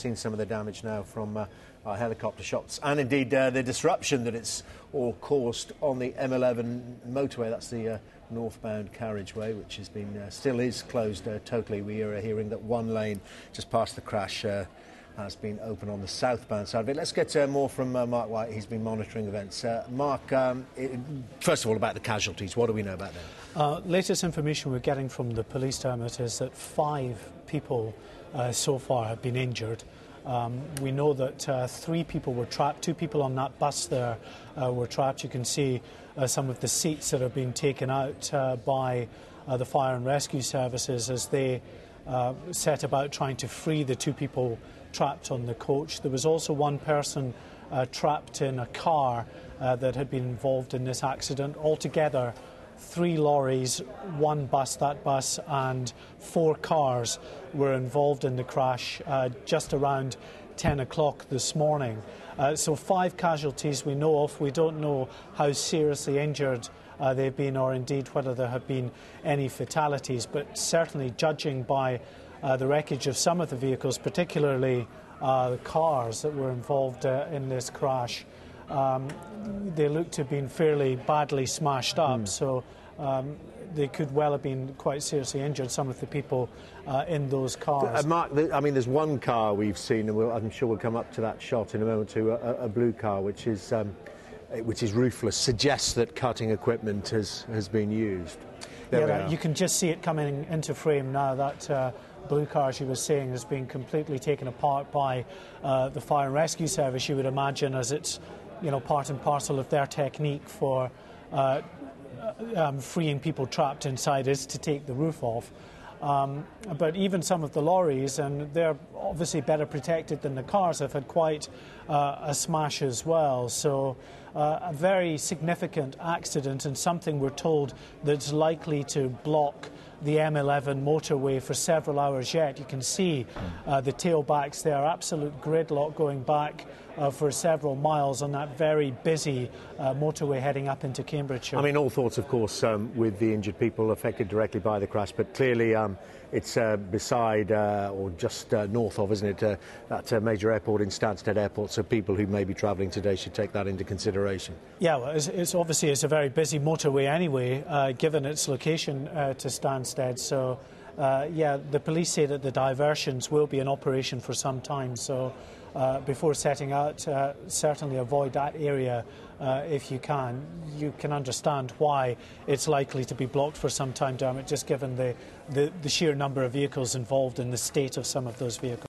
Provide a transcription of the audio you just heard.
seen some of the damage now from our helicopter shots, and indeed the disruption that it's all caused on the M11 motorway. That's the northbound carriageway, which has been still is closed totally. We are hearing that one lane just past the crash has been open on the southbound side of it. Let's get more from Mark White. He's been monitoring events. Mark, first of all, about the casualties, what do we know about them? Latest information we're getting from the police, Dermot, is that 5 people so far have been injured. We know that 3 people were trapped. 2 people on that bus there were trapped. You can see some of the seats that have been taken out by the fire and rescue services as they set about trying to free the 2 people trapped on the coach. There was also one person trapped in a car that had been involved in this accident. Altogether, 3 lorries, 1 bus, that bus, and 4 cars were involved in the crash just around 10 o'clock this morning. So 5 casualties we know of. We don't know how seriously injured they've been, or indeed whether there have been any fatalities, but certainly judging by the wreckage of some of the vehicles, particularly the cars that were involved in this crash, they look to have been fairly badly smashed up, so they could well have been quite seriously injured, some of the people in those cars. Mark, I mean, there's one car we've seen, and I'm sure we'll come up to that shot in a moment, to a blue car, which is roofless, suggests that cutting equipment has been used. Yeah, you can just see it coming into frame now. That blue car, as you were saying, has been completely taken apart by the fire and rescue service, you would imagine, as it's, you know, part and parcel of their technique for freeing people trapped inside is to take the roof off. But even some of the lorries, and they're obviously better protected than the cars, have had quite a smash as well. So a very significant accident, and something we're told that's likely to block the M11 motorway for several hours yet. You can see the tailbacks there, absolute gridlock going back for several miles on that very busy motorway heading up into Cambridgeshire. I mean, all thoughts, of course, with the injured people affected directly by the crash, but clearly it's beside or just north of, isn't it, that major airport in Stansted Airport, so people who may be travelling today should take that into consideration. Yeah, well, it's obviously it's a very busy motorway anyway, given its location to Stansted, so yeah, the police say that the diversions will be in operation for some time, so before setting out, certainly avoid that area if you can. You can understand why it's likely to be blocked for some time, Dermot, just given the sheer number of vehicles involved and the state of some of those vehicles.